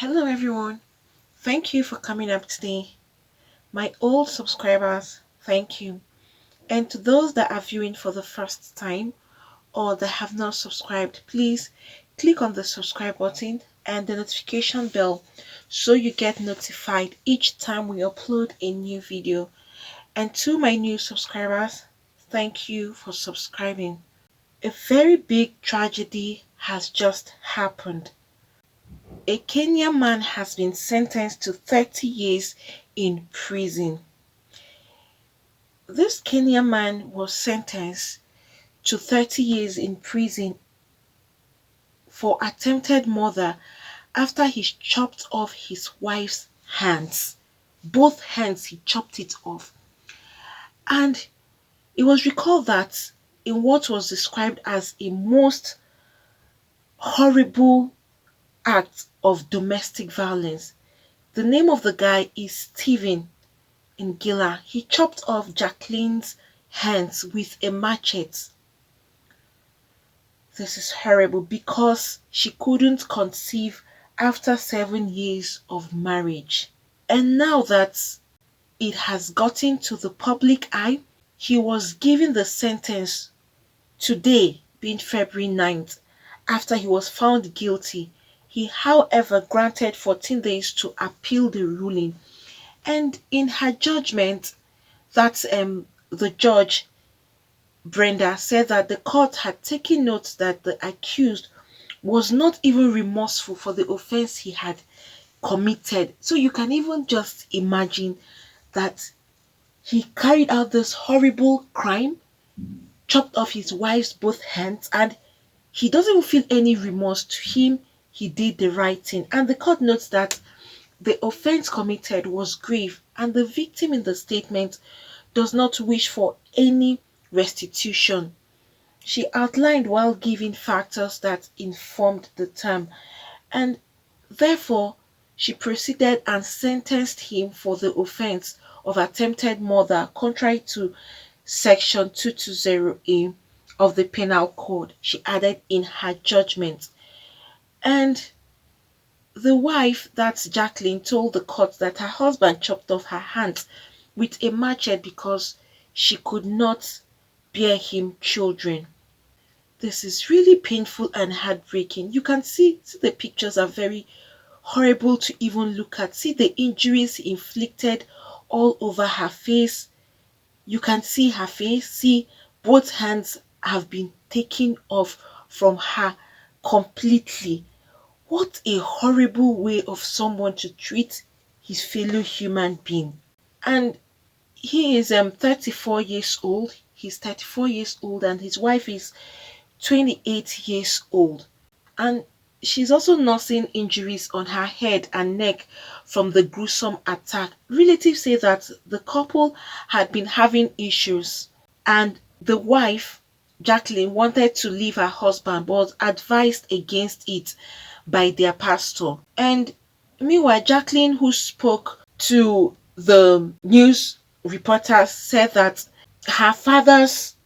Hello everyone. Thank you for coming up today. My old subscribers, thank you. And to those that are viewing for the first time or that have not subscribed, please click on the subscribe button and the notification bell so you get notified each time we upload a new video. And to my new subscribers, thank you for subscribing. A very big tragedy has just happened. A Kenyan man has been sentenced to 30 years in prison. This Kenyan man was sentenced to 30 years in prison for attempted murder after he chopped off his wife's hands. Both hands, he chopped it off. And it was recalled that in what was described as a most horrible act of domestic violence, the name of the guy is Stephen Ngila. He chopped off Jacqueline's hands with a machete. This is horrible because she couldn't conceive after 7 years of marriage. And now that it has gotten to the public eye, he was given the sentence today, being February 9th, after he was found guilty. He, however, granted 14 days to appeal the ruling. And in her judgment, the judge Brenda said that the court had taken note that the accused was not even remorseful for the offense he had committed. So you can even just imagine that he carried out this horrible crime, chopped off his wife's both hands, and he doesn't feel any remorse. To him, he did the right thing. And the court notes that the offense committed was grave, and the victim in the statement does not wish for any restitution. She outlined while giving factors that informed the term, and therefore she proceeded and sentenced him for the offense of attempted murder contrary to section 220A of the Penal Code, she added in her judgment. And the wife, that's Jacqueline, told the court that her husband chopped off her hands with a machete because she could not bear him children. This is really painful and heartbreaking. You can see the pictures are very horrible to even look at. See the injuries inflicted all over her face. You can see her face. See, both hands have been taken off from her completely. What a horrible way of someone to treat his fellow human being. And he is 34 years old. He's 34 years old and his wife is 28 years old. And she's also nursing injuries on her head and neck from the gruesome attack. Relatives say that the couple had been having issues and the wife, Jacqueline, wanted to leave her husband but was advised against it by their pastor. And meanwhile, Jacqueline, who spoke to the news reporters, said that her father's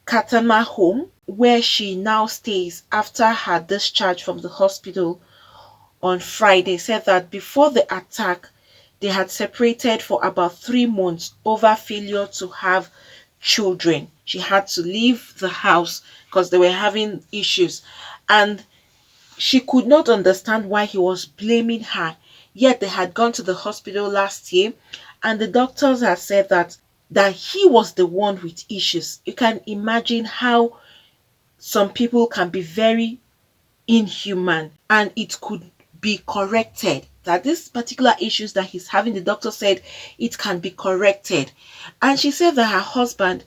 Katama home, where she now stays after her discharge from the hospital on Friday, said that before the attack, they had separated for about 3 months over failure to have children. She had to leave the house because they were having issues. And she could not understand why he was blaming her. Yet they had gone to the hospital last year and the doctors had said that he was the one with issues. You can imagine how some people can be very inhuman and it could be corrected. That this particular issues that he's having, the doctor said it can be corrected. And she said that her husband,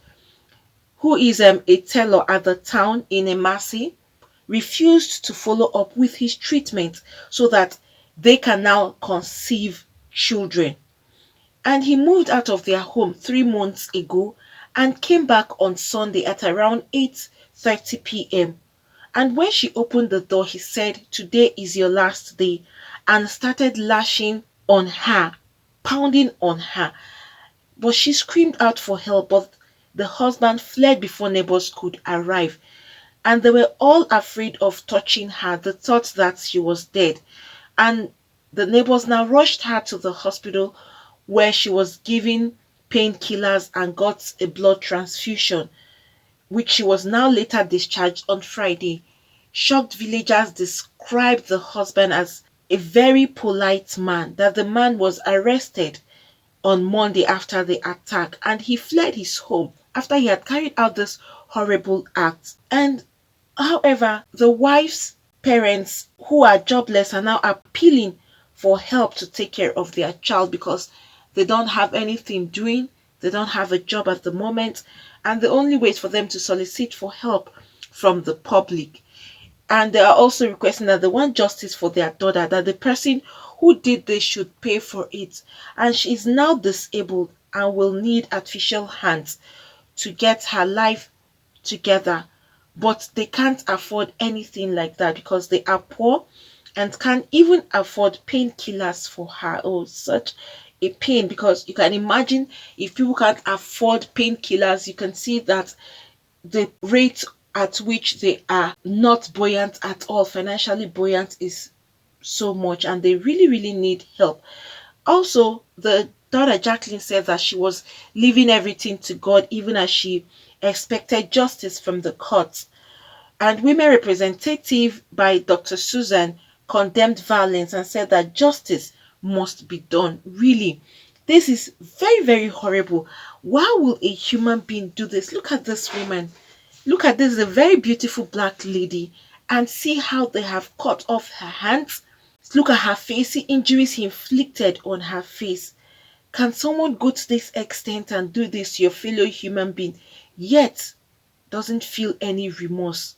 who is a teller at the town in Emasi, refused to follow up with his treatment so that they can now conceive children. And he moved out of their home 3 months ago and came back on Sunday at around 8:30 p.m. And when she opened the door, he said, "Today is your last day," and started lashing on her, pounding on her. But she screamed out for help, but the husband fled before neighbors could arrive. And they were all afraid of touching her. They thought that she was dead. And The neighbors now rushed her to the hospital where she was given painkillers and got a blood transfusion, which she was now later discharged on Friday. Shocked villagers described the husband as a very polite man, that the man was arrested on Monday after the attack and he fled his home after he had carried out this horrible act. And however, the wife's parents who are jobless are now appealing for help to take care of their child because they don't have anything doing, they don't have a job at the moment, and the only way is for them to solicit for help from the public. And they are also requesting that they want justice for their daughter, that the person who did this should pay for it. And she is now disabled and will need artificial hands to get her life together. But they can't afford anything like that because they are poor and can't even afford painkillers for her. Oh, such a pain, because you can imagine if people can't afford painkillers, you can see that the rate at which they are not buoyant at all, financially buoyant, is so much, and they really, really need help. Also, the daughter Jacqueline said that she was leaving everything to God, even as she expected justice from the courts. And women representative by Dr. Susan condemned violence and said that justice must be done. Really, this is very, very horrible. Why will a human being do this? Look at this woman. Look at this, a very beautiful black lady, and see how they have cut off her hands. Look at her face, see injuries inflicted on her face. Can someone go to this extent and do this to your fellow human being, yet doesn't feel any remorse?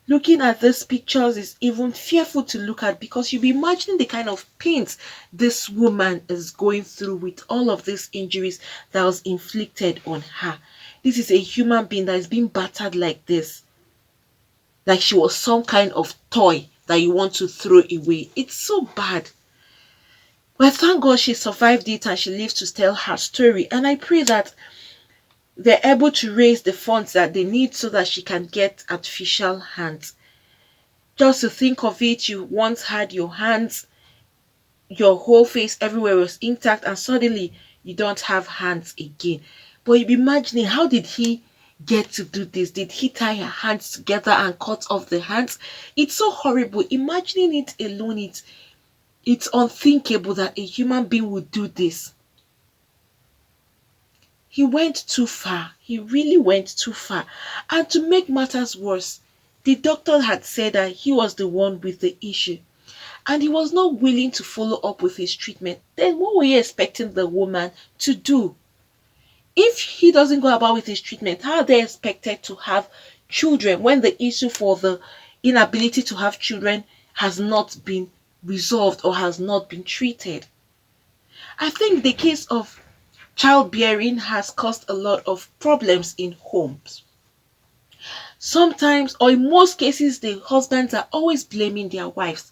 Looking at these pictures is even fearful to look at, because you'll be imagining the kind of pains this woman is going through with all of these injuries that was inflicted on her. This is a human being that is being battered like this, like she was some kind of toy that you want to throw away. It's so bad. But thank God she survived it and she lives to tell her story. And I pray that they're able to raise the funds that they need so that she can get artificial hands. Just to think of it, you once had your hands, your whole face, everywhere was intact, and suddenly you don't have hands again. But you be imagining, how did he get to do this? Did he tie her hands together and cut off the hands? It's so horrible. Imagining it alone, it's unthinkable that a human being would do this. He went too far. He really went too far. And to make matters worse, the doctor had said that he was the one with the issue, and he was not willing to follow up with his treatment. Then what were you expecting the woman to do? If he doesn't go about with his treatment, how are they expected to have children when the issue for the inability to have children has not been resolved or has not been treated? I think the case of childbearing has caused a lot of problems in homes. Sometimes, or in most cases, the husbands are always blaming their wives.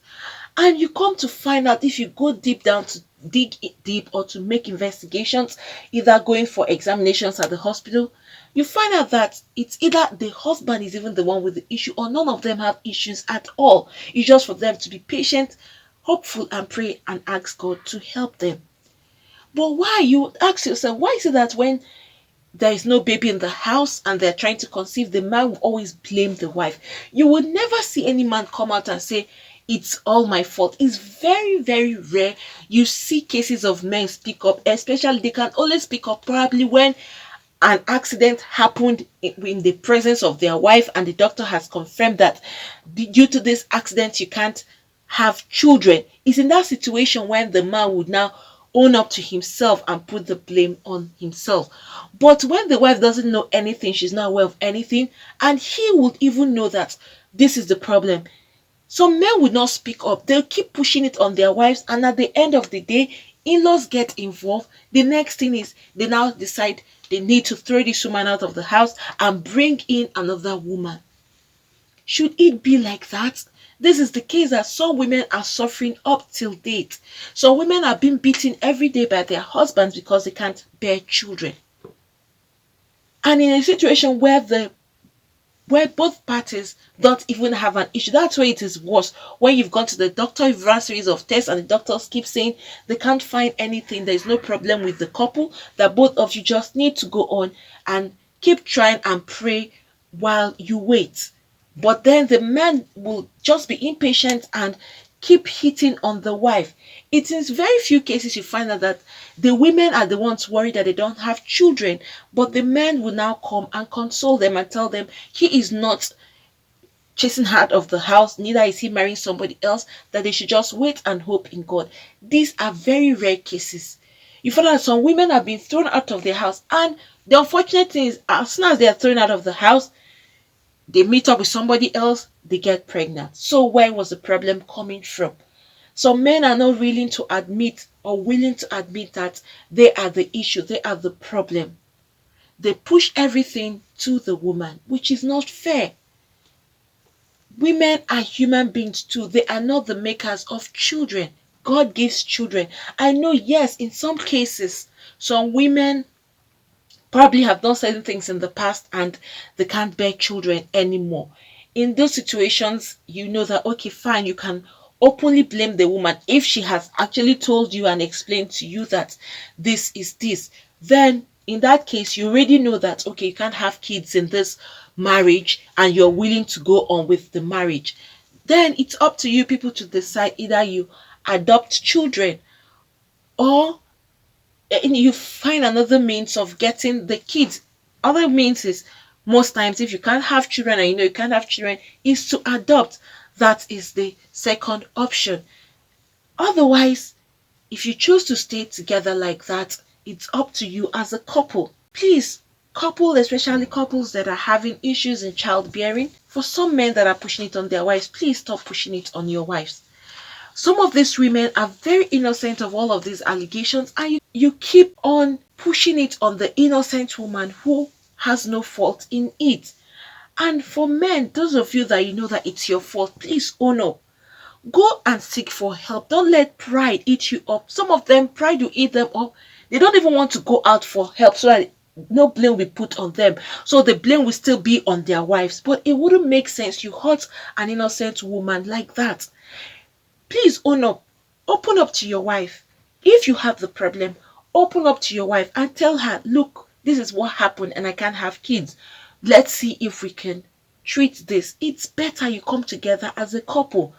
And you come to find out, if you go deep down to dig deep or to make investigations, either going for examinations at the hospital, you find out that it's either the husband is even the one with the issue, or none of them have issues at all. It's just for them to be patient, hopeful, and pray and ask God to help them. But why, you ask yourself, why is it that when there is no baby in the house and they're trying to conceive, the man will always blame the wife? You would never see any man come out and say, it's all my fault. It's very, very rare you see cases of men speak up, especially they can only speak up probably when an accident happened in the presence of their wife and the doctor has confirmed that due to this accident you can't have children. It's in that situation when the man would now own up to himself and put the blame on himself. But when the wife doesn't know anything, she's not aware of anything, and he would even know that this is the problem, some men would not speak up. They'll keep pushing it on their wives, and at the end of the day, in-laws get involved. The next thing is they now decide they need to throw this woman out of the house and bring in another woman. Should it be like that? This is the case that some women are suffering up till date. Some women are being beaten every day by their husbands because they can't bear children. And in a situation where the where both parties don't even have an issue. That's where it is worse. When you've gone to the doctor, you've run a series of tests, and the doctors keep saying they can't find anything. There's no problem with the couple, that both of you just need to go on and keep trying and pray while you wait. But then the man will just be impatient and keep hitting on the wife. It is very few cases you find out that the women are the ones worried that they don't have children, but the men will now come and console them and tell them he is not chasing her out of the house, neither is he marrying somebody else, that they should just wait and hope in God. These are very rare cases. You find out some women have been thrown out of their house, and the unfortunate thing is, as soon as they are thrown out of the house, they meet up with somebody else, they get pregnant. So where was the problem coming from? Some men are not willing to admit that they are the issue, they are the problem. They push everything to the woman, which is not fair. Women are human beings too. They are not the makers of children. God gives children. I know, yes, in some cases, some women probably have done certain things in the past and they can't bear children anymore. In those situations, you know that, okay, fine, you can openly blame the woman if she has actually told you and explained to you that this is this. Then in that case, you already know that, okay, you can't have kids in this marriage and you're willing to go on with the marriage. Then it's up to you people to decide, either you adopt children or you find another means of getting the kids. Other means is, most times, if you can't have children and you know you can't have children, is to adopt. That is the second option. Otherwise, if you choose to stay together like that, it's up to you as a couple. Please, especially couples that are having issues in childbearing, for some men that are pushing it on their wives, please stop pushing it on your wives. Some of these women are very innocent of all of these allegations, and you keep on pushing it on the innocent woman who has no fault in it. And for men, those of you that you know that it's your fault, please own up. Go and seek for help. Don't let pride eat you up. Some of them, pride will eat them up. They don't even want to go out for help so that no blame will be put on them. So the blame will still be on their wives. But it wouldn't make sense. You hurt an innocent woman like that. Please own up. Open up to your wife. If you have the problem, open up to your wife and tell her, look, this is what happened and I can't have kids. Let's see if we can treat this. It's better you come together as a couple.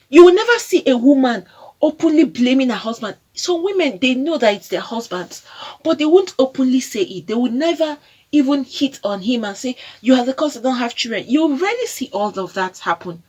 You will never see a woman openly blaming her husband. Some women, they know that it's their husbands, but they won't openly say it. They would never even hit on him and say, you are the cause I don't have children. You rarely see all of that happen.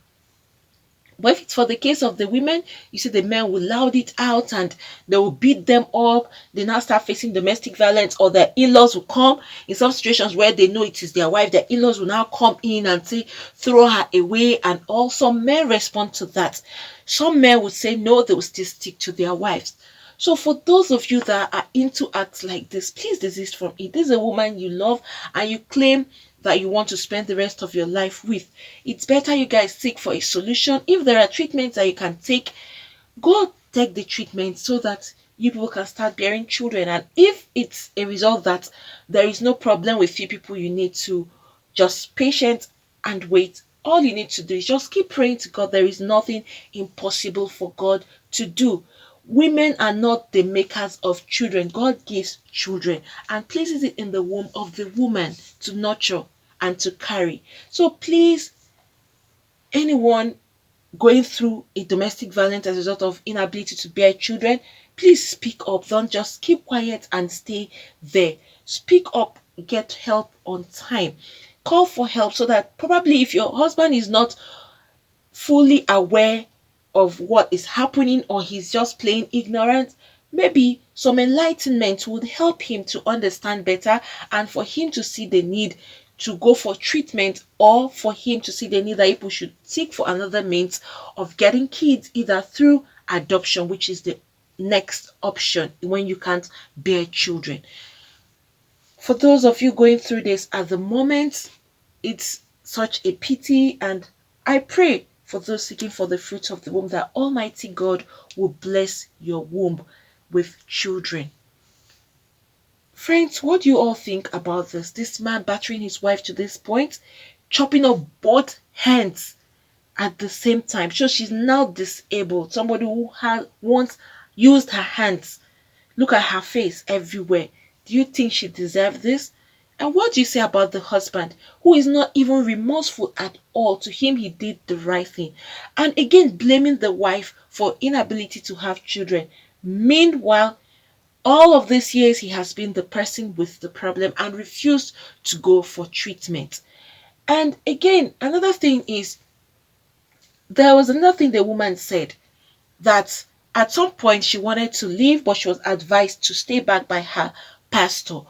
But if it's for the case of the women, you see the men will loud it out and they will beat them up. They now start facing domestic violence, or their in-laws will come. In some situations where they know it is their wife, their in-laws will now come in and say, throw her away, and all. Some men respond to that. Some men would say no, they will still stick to their wives. So for those of you that are into acts like this, please desist from it. This is a woman you love and you claim that you want to spend the rest of your life with. It's better you guys seek for a solution. If there are treatments that you can take, go take the treatment so that you people can start bearing children. And if it's a result that there is no problem with you people, you need to just patient and wait. All you need to do is just keep praying to God. There is nothing impossible for God to do. Women are not the makers of children. God gives children and places it in the womb of the woman to nurture and to carry. So please, anyone going through a domestic violence as a result of inability to bear children, please speak up. Don't just keep quiet and stay there. Speak up, get help on time. Call for help so that probably if your husband is not fully aware of what is happening or he's just plain ignorant, maybe some enlightenment would help him to understand better and for him to see the need to go for treatment, or for him to see the need that people should seek for another means of getting kids, either through adoption, which is the next option when you can't bear children. For those of you going through this at the moment, it's such a pity, and I pray for those seeking for the fruit of the womb that Almighty God will bless your womb with children. Friends, what do you all think about this? This man battering his wife to this point? chopping off both hands at the same time. So she's now disabled. Somebody who has once used her hands. Look at her face everywhere. Do you think she deserves this? And what do you say about the husband who is not even remorseful at all? To him, he did the right thing. And again, blaming the wife for inability to have children. Meanwhile, all of these years, he has been the person with the problem and refused to go for treatment. And again, another thing is, there was another thing the woman said, that at some point she wanted to leave, but she was advised to stay back by her pastor.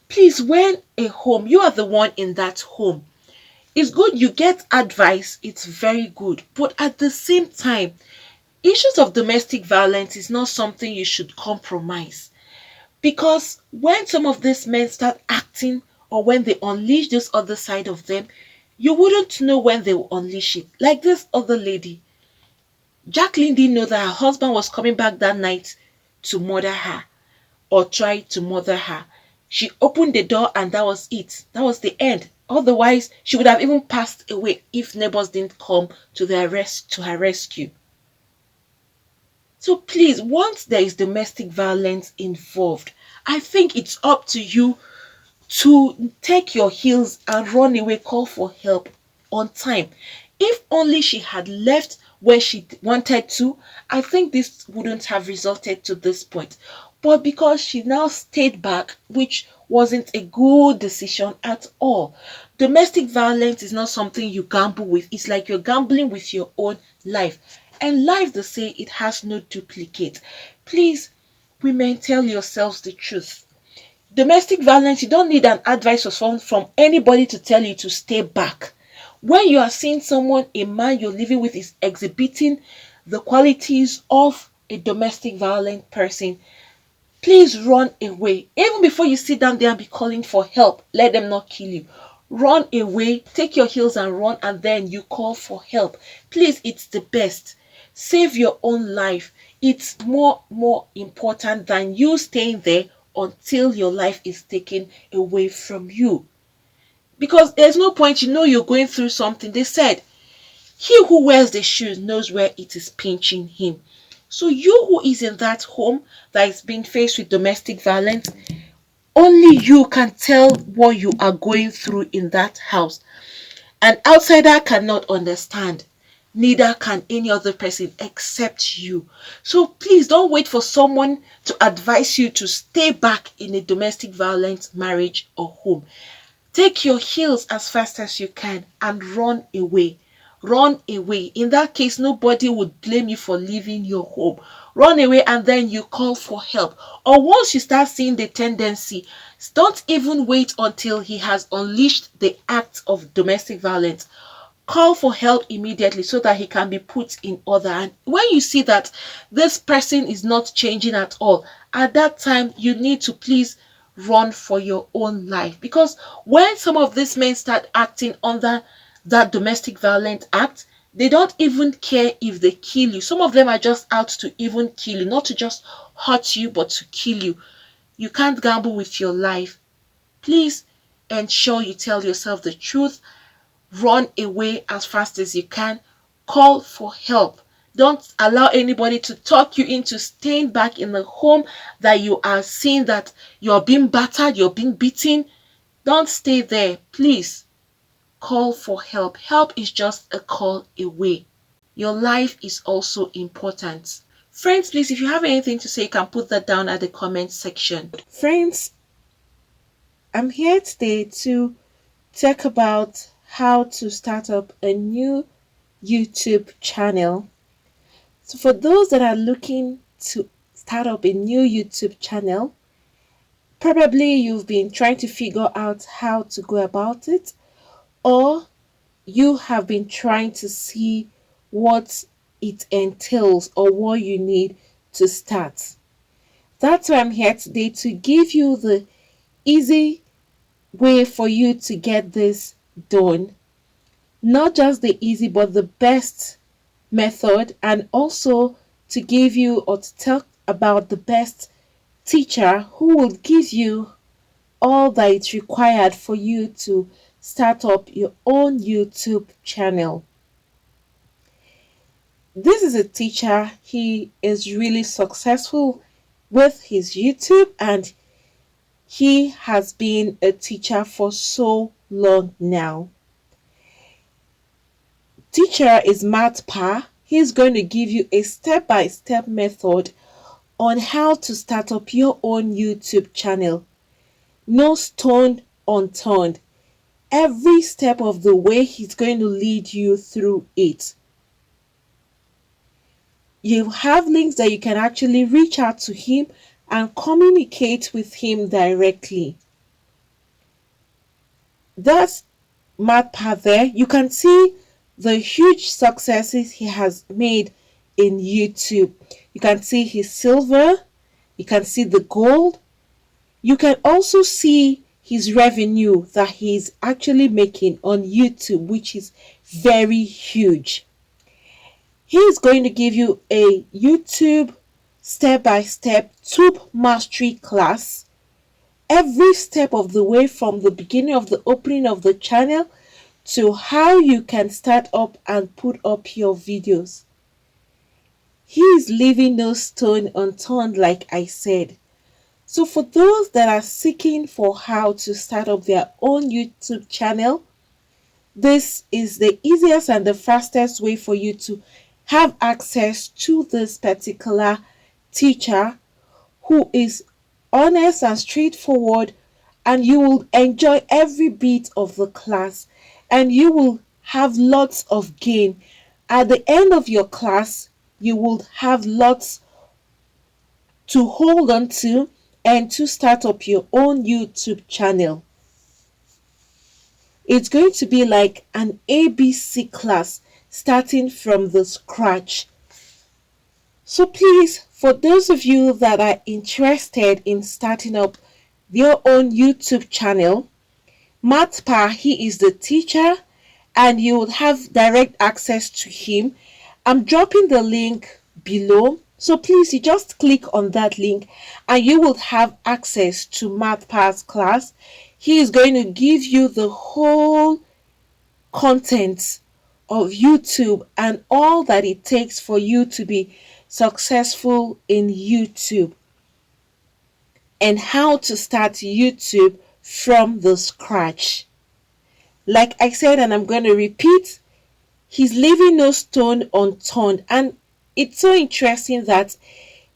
Please, when a home, you are the one in that home. It's good you get advice, it's very good. But at the same time, issues of domestic violence is not something you should compromise. Because when some of these men start acting, or when they unleash this other side of them, you wouldn't know when they will unleash it. Like this other lady, Jacqueline didn't know that her husband was coming back that night to murder her or try to murder her. She opened the door and that was it. That was the end. Otherwise, she would have even passed away if neighbors didn't come to her rescue. So please, once there is domestic violence involved, I think it's up to you to take your heels and run away, call for help on time. If only she had left when she wanted to, I think this wouldn't have resulted to this point. But because she now stayed back, which wasn't a good decision at all. Domestic violence is not something you gamble with. It's like you're gambling with your own life. And life, they say, it has no duplicate. Please, women, tell yourselves the truth. Domestic violence, you don't need an advice or from anybody to tell you to stay back. When you are seeing someone, a man you're living with, is exhibiting the qualities of a domestic violent person, please run away. Even before you sit down there and be calling for help, let them not kill you. Run away, take your heels and run, and then you call for help. Please, it's the best. Save your own life. It's more important than you staying there until your life is taken away from you. Because there's no point, you're going through something. They said, he who wears the shoes knows where it is pinching him. So you who is in that home that is being faced with domestic violence, only you can tell what you are going through in that house. An outsider cannot understand. Neither can any other person except you. So please don't wait for someone to advise you to stay back in a domestic violence marriage or home. Take your heels as fast as you can and run away. Run away. In that case, nobody would blame you for leaving your home. Run away and then you call for help. Or once you start seeing the tendency, don't even wait until he has unleashed the act of domestic violence. Call for help immediately so that he can be put in order. And when you see that this person is not changing at all, at that time you need to please run for your own life. Because when some of these men start acting under that domestic violence act, they don't even care if they kill you. Some of them are just out to even kill you, not to just hurt you, but to kill you. You can't gamble with your life. Please ensure you tell yourself the truth. Run away as fast as you can. Call for help. Don't allow anybody to talk you into staying back in the home that you are seeing that you're being battered, you're being beaten. Don't stay there. Please call for help. Help is just a call away. Your life is also important. Friends, please, if you have anything to say, you can put that down at the comment section. Friends, I'm here today to talk about how to start up a new YouTube channel. So for those that are looking to start up a new YouTube channel, probably you've been trying to figure out how to go about it, or you have been trying to see what it entails or what you need to start. That's why I'm here today, to give you the easy way for you to get this done. Not just the easy, but the best method, and also to give you or to talk about the best teacher who will give you all that is required for you to start up your own YouTube channel. This is a teacher. He is really successful with his YouTube, and he has been a teacher for so long now. Teacher is Matt Pa. He's going to give you a step-by-step method on how to start up your own YouTube channel. No stone unturned. Every step of the way, he's going to lead you through it. You have links that you can actually reach out to him and communicate with him directly. That's Matt Pa there. You can see the huge successes he has made in YouTube. You can see his silver, you can see the gold, you can also see his revenue that he's actually making on YouTube, which is very huge. He is going to give you a YouTube step-by-step tube mastery class every step of the way, from the beginning of the opening of the channel to how you can start up and put up your videos. He is leaving no stone unturned, like I said. So for those that are seeking for how to start up their own YouTube channel, this is the easiest and the fastest way for you to have access to this particular teacher who is honest and straightforward, and you will enjoy every bit of the class, and you will have lots of gain. At the end of your class, you will have lots to hold on to and to start up your own YouTube channel. It's going to be like an ABC class, starting from the scratch. So please, for those of you that are interested in starting up your own YouTube channel, Matt Pa, he is the teacher, and you will have direct access to him. I'm dropping the link below, so please, you just click on that link and you will have access to Matt Pa's class. He is going to give you the whole content of YouTube and all that it takes for you to be successful in YouTube, and how to start YouTube from the scratch. Like I said, and I'm going to repeat, he's leaving no stone unturned. And it's so interesting that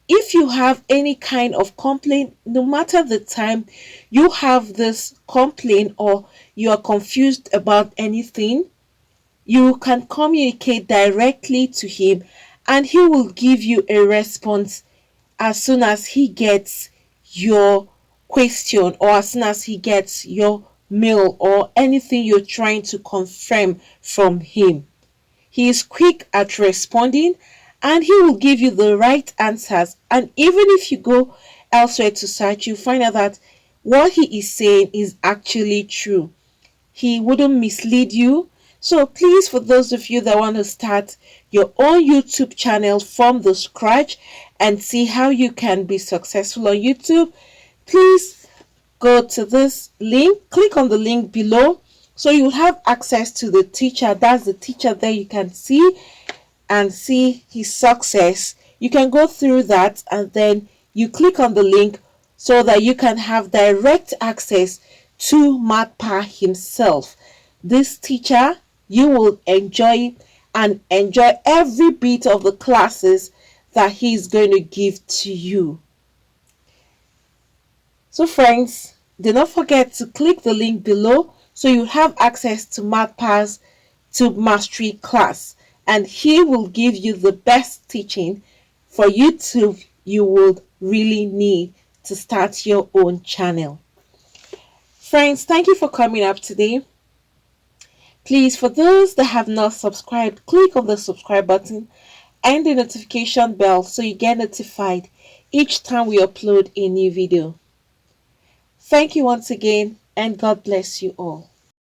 if you have any kind of complaint, no matter the time you have this complaint or you are confused about anything, you can communicate directly to him and he will give you a response as soon as he gets your question, or as soon as he gets your mail or anything you're trying to confirm from him. He is quick at responding and he will give you the right answers. And even if you go elsewhere to search, you find out that what he is saying is actually true. He wouldn't mislead you. So please, for those of you that want to start your own YouTube channel from the scratch and see how you can be successful on YouTube, please go to this link, click on the link below, so you'll have access to the teacher. That's the teacher there. You can see and see his success. You can go through that and then you click on the link so that you can have direct access to Matt Pa himself. This teacher, you will enjoy and enjoy every bit of the classes that he's going to give to you. So friends, do not forget to click the link below so you have access to Matt Pa's Tube Mastery class, and he will give you the best teaching for YouTube you would really need to start your own channel. Friends, thank you for coming up today. Please, for those that have not subscribed, click on the subscribe button and the notification bell so you get notified each time we upload a new video. Thank you once again, and God bless you all.